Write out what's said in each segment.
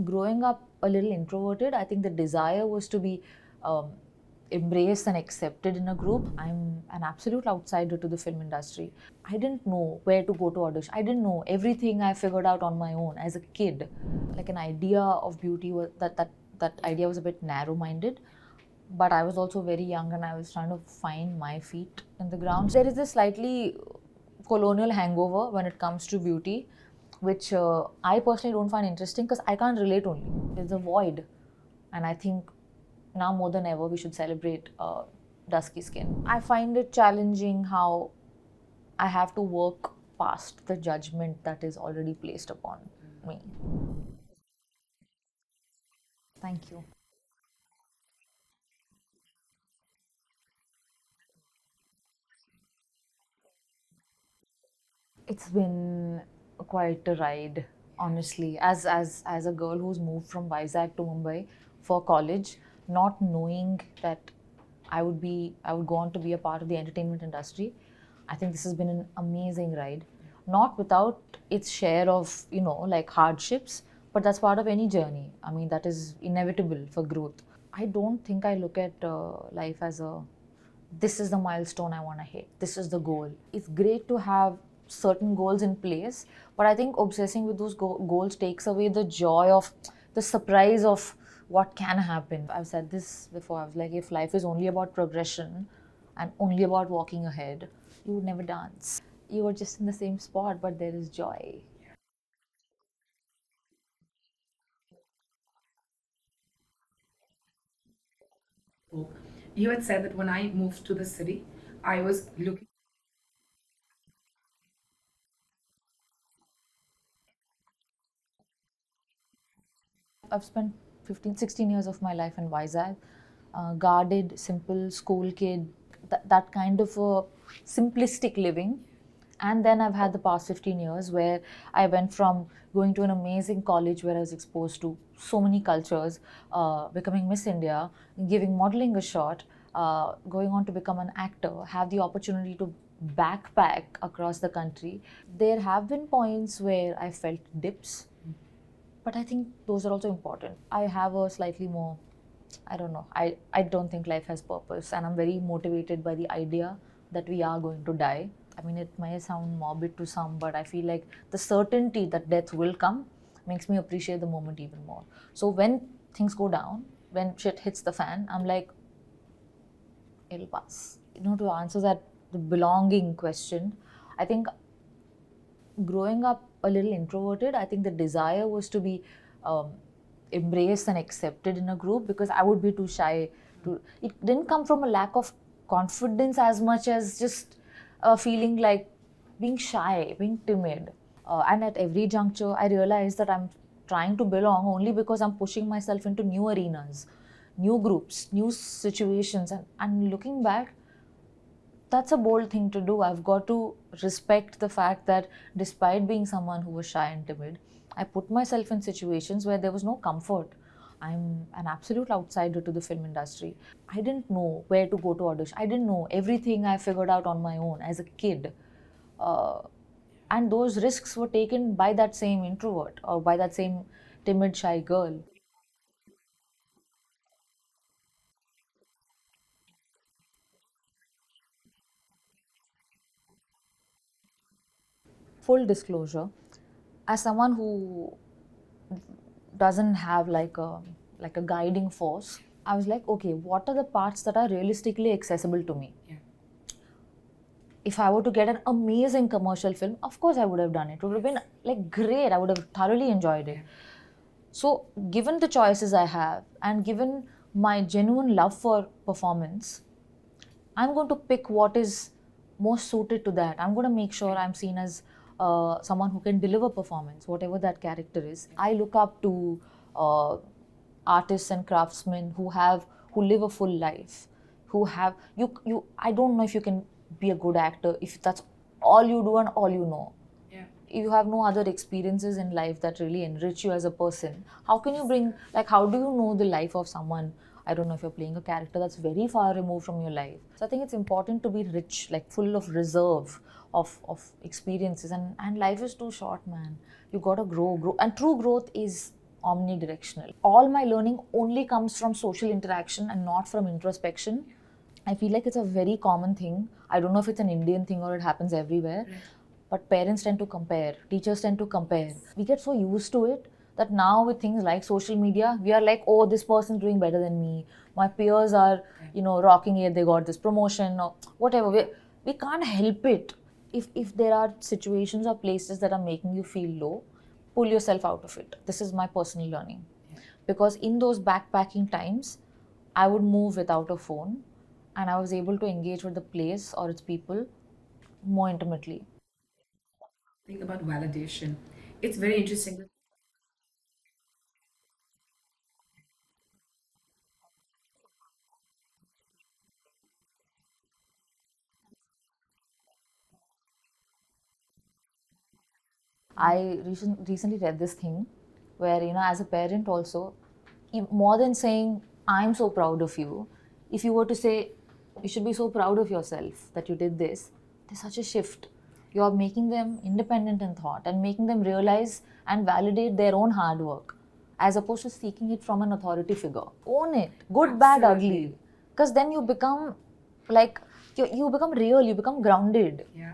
growing up a little introverted, I think the desire was to be um, embraced and accepted in a group. I'm an absolute outsider to the film industry. I didn't know where to go to audition. I didn't know everything. I figured out on my own as a kid. Like an idea of beauty was that idea was a bit narrow-minded. But I was also very young and I was trying to find my feet in the ground. There is this slightly colonial hangover when it comes to beauty, which I personally don't find interesting because I can't relate only. There's a void. And I think now more than ever we should celebrate dusky skin. I find it challenging how I have to work past the judgment that is already placed upon me. Thank you. It's been quite a ride, honestly. As a girl who's moved from Vizag to Mumbai for college, not knowing that I would go on to be a part of the entertainment industry. I think this has been an amazing ride. Not without its share of, like hardships, but that's part of any journey. I mean, that is inevitable for growth. I don't think I look at life as a this is the milestone I want to hit. This is the goal. It's great to have certain goals in place, but I think obsessing with those goals takes away the joy of the surprise of what can happen. I've said this before. I was like, if life is only about progression and only about walking ahead, you would never dance. You are just in the same spot, but there is joy. You had said that when I moved to the city, I was looking. I've spent 15, 16 years of my life in Vizag, guarded, simple, school kid, that kind of a simplistic living. And then I've had the past 15 years where I went from going to an amazing college where I was exposed to so many cultures, becoming Miss India, giving modeling a shot, going on to become an actor, have the opportunity to backpack across the country. There have been points where I felt dips, but I think those are also important. I have a slightly more, I don't know, I don't think life has purpose, and I'm very motivated by the idea that we are going to die. I mean, it may sound morbid to some, but I feel like the certainty that death will come makes me appreciate the moment even more. So when things go down, when shit hits the fan, I'm like, it'll pass. To answer that, the belonging question, I think growing up a little introverted, I think the desire was to be um, embraced and accepted in a group because I would be too shy to. It didn't come from a lack of confidence as much as just a feeling like being shy, being timid. And at every juncture, I realized that I'm trying to belong only because I'm pushing myself into new arenas, new groups, new situations. And looking back, that's a bold thing to do. I've got to respect the fact that despite being someone who was shy and timid, I put myself in situations where there was no comfort. I'm an absolute outsider to the film industry. I didn't know where to go to audition. I didn't know everything. I figured out on my own as a kid. Uh, and those risks were taken by that same introvert or by that same timid, shy girl. Full disclosure, as someone who doesn't have like a guiding force, I was like, okay, what are the parts that are realistically accessible to me? Yeah. If I were to get an amazing commercial film, of course I would have done it. It would have been like great. I would have thoroughly enjoyed it. So, given the choices I have and given my genuine love for performance, I'm going to pick what is most suited to that. I'm going to make sure I'm seen as someone who can deliver performance, whatever that character is. I look up to artists and craftsmen who live a full life, who have you. I don't know if you can be a good actor if that's all you do and all you know. Yeah. You have no other experiences in life that really enrich you as a person. How can you bring, like, how do you know the life of someone? I don't know if you're playing a character that's very far removed from your life. So I think it's important to be rich, like full of reserve of experiences. And life is too short, man. You gotta grow. And true growth is omnidirectional. All my learning only comes from social interaction and not from introspection. I feel like it's a very common thing. I don't know if it's an Indian thing or it happens everywhere. Right. But parents tend to compare, teachers tend to compare. We get so used to it that now with things like social media, we are like, oh, this person's doing better than me. My peers are, rocking it, they got this promotion or whatever. We can't help it. If there are situations or places that are making you feel low, pull yourself out of it. This is my personal learning. Because in those backpacking times, I would move without a phone and I was able to engage with the place or its people more intimately. Think about validation. It's very interesting. I recently read this thing where, as a parent also, more than saying, I'm so proud of you, if you were to say, you should be so proud of yourself that you did this, there's such a shift. You're making them independent in thought and making them realize and validate their own hard work as opposed to seeking it from an authority figure. Own it, good, bad, Absolutely. ugly. Because then you become like, you become real, you become grounded. Yeah.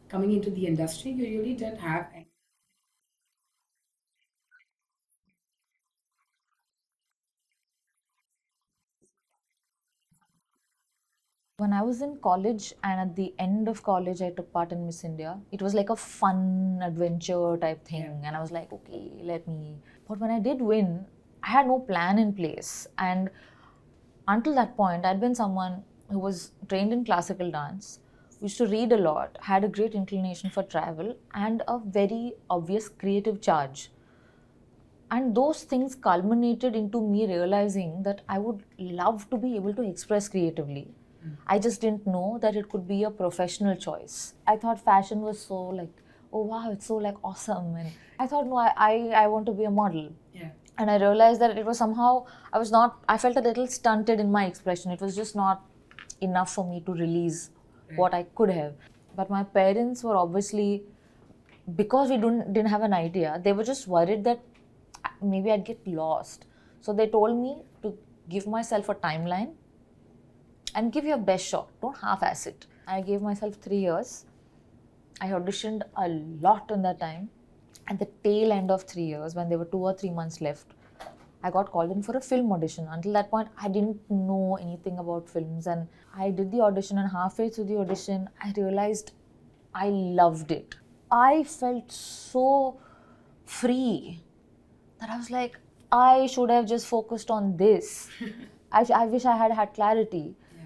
Coming into the industry, you really didn't have any. When I was in college and at the end of college, I took part in Miss India. It was like a fun adventure type thing, Yeah. and I was like, okay, let me. But when I did win, I had no plan in place. And until that point, I'd been someone who was trained in classical dance, used to read a lot, had a great inclination for travel, and a very obvious creative charge. And those things culminated into me realizing that I would love to be able to express creatively. I just didn't know that it could be a professional choice. I thought fashion was so like, oh wow, it's so like awesome. And I thought, no, I want to be a model. Yeah. And I realized that it was somehow, I felt a little stunted in my expression. It was just not enough for me to release what I could have. But my parents were obviously, because we didn't have an idea, they were just worried that maybe I'd get lost. So they told me to give myself a timeline and give your best shot. Don't half-ass it. I gave myself 3 years. I auditioned a lot in that time. At the tail end of 3 years, when there were 2 or 3 months left, I got called in for a film audition. Until that point, I didn't know anything about films. And I did the audition, and halfway through the audition, I realized I loved it. I felt so free that I was like, I should have just focused on this. I wish I had had clarity. Yeah.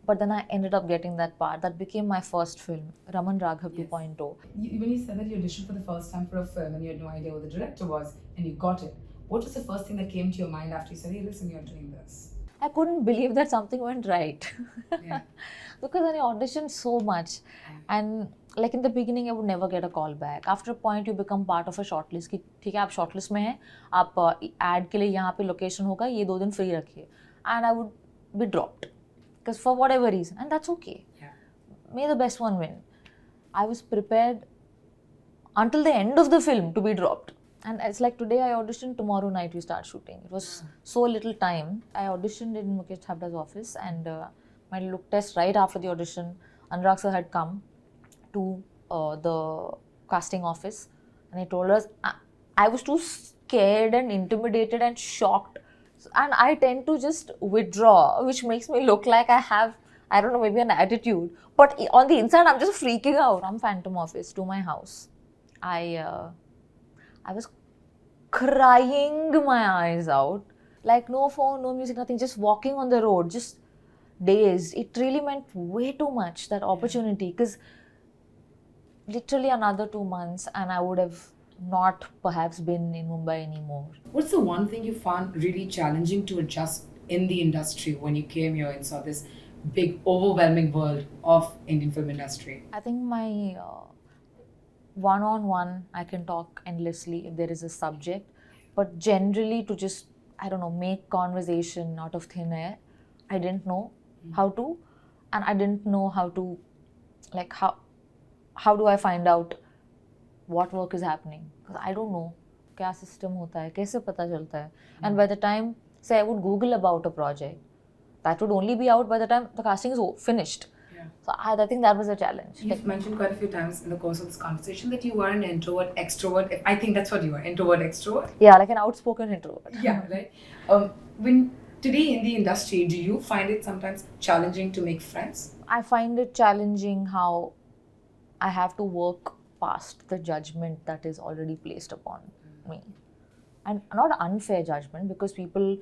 But then I ended up getting that part. That became my first film, Raman Raghav Yes. 2.0. When you said that you auditioned for the first time for a film and you had no idea who the director was and you got it, what was the first thing that came to your mind after you said, hey, listen, you're doing this? I couldn't believe that something went right. Yeah. Because I auditioned so much. And like in the beginning, I would never get a call back. After a point, you become part of a shortlist. कि ठीक है आप shortlist में हैं, आप ad के लिए यहाँ पे location होगा, ये 2 दिन free रखिए. And I would be dropped. Because for whatever reason. And that's okay. Yeah. May the best one win. I was prepared until the end of the film to be dropped. And it's like today I auditioned, tomorrow night we start shooting. It was so little time. I auditioned in Mukesh Thabda's office, and my look test right after the audition, Anurag sir had come to the casting office, and he told us, I was too scared and intimidated and shocked. And I tend to just withdraw, which makes me look like I have, I don't know, maybe an attitude. But on the inside, I'm just freaking out. From Phantom Office to my house, I was crying my eyes out. Like no phone, no music, nothing. Just walking on the road, just dazed. It really meant way too much, that opportunity. Because literally another 2 months and I would have not perhaps been in Mumbai anymore. What's the one thing you found really challenging to adjust in the industry when you came here and saw this big, overwhelming world of Indian film industry? I think my one-on-one, I can talk endlessly if there is a subject, but generally to just, I don't know, make conversation out of thin air, I didn't know how to, and I didn't know how to, like how do I find out what work is happening? because I don't know क्या system होता है, कैसे पता चलता है. And by the time, say I would Google about a project, that would only be out by the time the casting is finished. Yeah. So I think that was a challenge. You've mentioned quite a few times in the course of this conversation that you were an introvert, extrovert. I think that's what you are, introvert, extrovert. Yeah, like an outspoken introvert. Yeah, right. When today in the industry, do you find it sometimes challenging to make friends? I find it challenging how I have to work past the judgment that is already placed upon me. And not unfair judgment, because people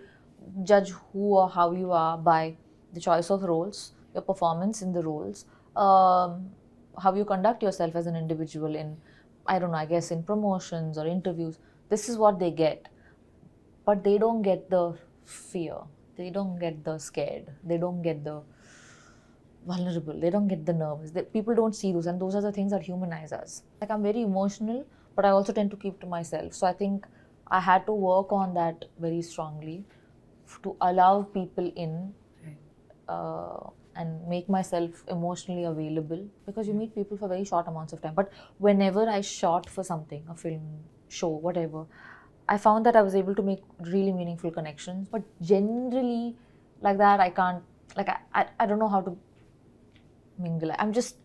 judge who or how you are by the choice of roles, your performance in the roles, how you conduct yourself as an individual in, I don't know, I guess in promotions or interviews. This is what they get. But they don't get the fear. They don't get the scared. They don't get the vulnerable. They don't get the nervous. People don't see those, and those are the things that humanize us. Like, I'm very emotional, but I also tend to keep to myself. So I think I had to work on that very strongly to allow people in and make myself emotionally available, because you meet people for very short amounts of time. But whenever I shot for something, a film, show, whatever, I found that I was able to make really meaningful connections. But generally, like that, I can't, like, I don't know how to mingle. I'm just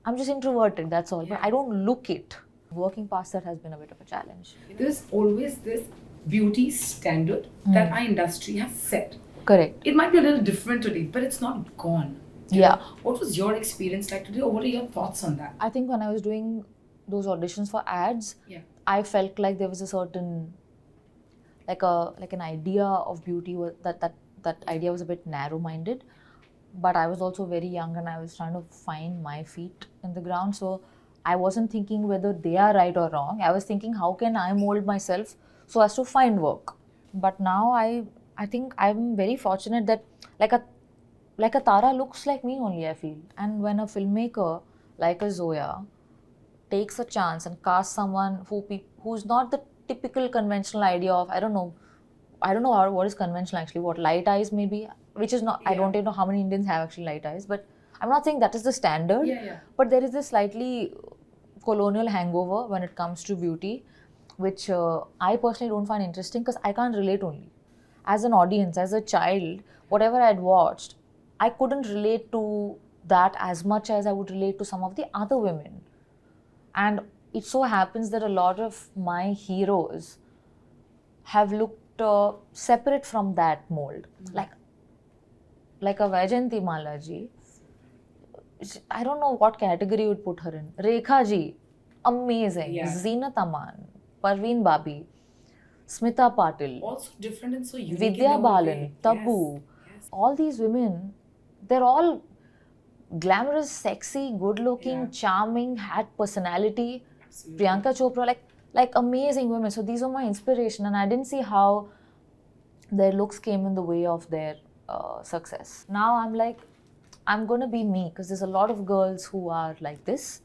introverted, that's all. Yeah. But I don't look it. Working past that has been a bit of a challenge. There's always this beauty standard that our industry has set. Correct. It might be a little different today, but it's not gone. You Yeah. know? What was your experience like today, or what are your thoughts on that? I think when I was doing those auditions for ads, Yeah. I felt like there was a certain, like an idea of beauty that idea was a bit narrow-minded. But I was also very young, and I was trying to find my feet in the ground. So I wasn't thinking whether they are right or wrong. I was thinking, how can I mold myself so as to find work? But now I think I'm very fortunate that like a Tara looks like me only, I feel. And when a filmmaker like a Zoya takes a chance and casts someone who's not the typical conventional idea of, I don't know what is conventional actually, what, light eyes maybe, which is not, I Yeah. don't even know how many Indians have actually light eyes, but I'm not saying that is the standard. Yeah. But there is this slightly colonial hangover when it comes to beauty, which I personally don't find interesting, because I can't relate only. As an audience, as a child, whatever I had watched, I couldn't relate to that as much as I would relate to some of the other women. And it so happens that a lot of my heroes have looked separate from that mold. Like a Vaijayanti Malaji, I don't know what category you would put her in. Rekha ji, amazing. Yeah. Zeenat Aman, Parveen Babi, Smita Patil, Also different and so unique. Vidya in their own Balan, way. Tabu. Yes. All these women, they're all glamorous, sexy, good-looking, Yeah. charming, had personality. Absolutely. Priyanka Chopra, like amazing women. So these were my inspiration, and I didn't see how their looks came in the way of their success. Now I'm like, I'm gonna be me, because there's a lot of girls who are like this,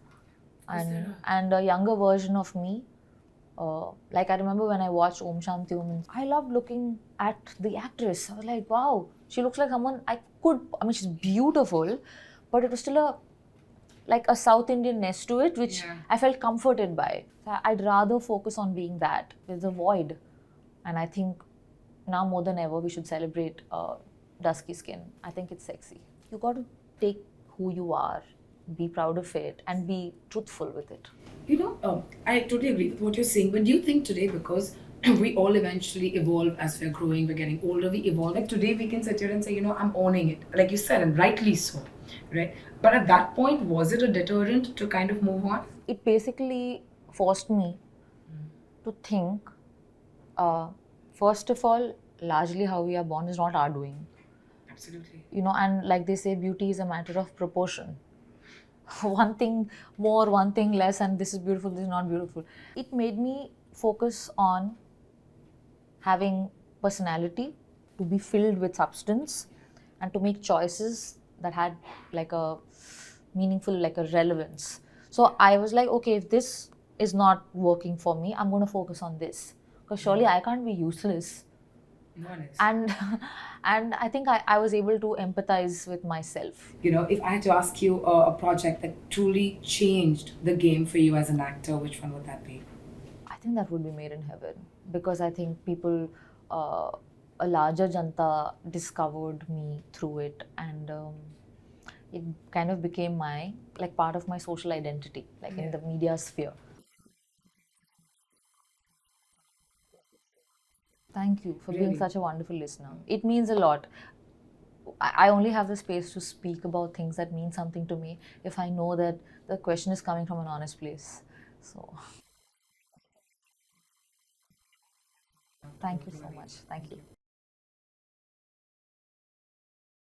and a younger version of me. Like I remember when I watched Om Shanti Om, I loved looking at the actress. I was like, wow, she looks like someone she's beautiful, but it was still like a South Indian-ness to it, which Yeah. I felt comforted by. So I'd rather focus on being that. There's a void. And I think now more than ever, we should celebrate dusky skin. I think it's sexy. You got to take who you are, be proud of it, and be truthful with it. You know, I totally agree with what you're saying, but do you think today, because we all eventually evolve as we're growing, we're getting older, we evolve. Like today, we can sit here and say, you know, I'm owning it. Like you said, and rightly so, right? But at that point, was it a deterrent to kind of move on? It basically forced me to think, first of all, largely how we are born is not our doing. Absolutely. You know, and like they say, beauty is a matter of proportion. One thing more, one thing less, and this is beautiful, this is not beautiful. It made me focus on having personality, to be filled with substance, and to make choices that had like a meaningful, like a relevance. So I was like, okay, if this is not working for me, I'm going to focus on this, because surely I can't be useless. No one is. And I think I was able to empathize with myself. You know, if I had to ask you a project that truly changed the game for you as an actor, which one would that be? I think that would be made in heaven, because I think people, uh, a larger janta discovered me through it, and it kind of became my, like, part of my social identity, like in Yeah. the media sphere. Thank you for being Really. such a wonderful listener. It means a lot. I only have the space to speak about things that mean something to me if I know that the question is coming from an honest place. So, thank you so much. Thank you.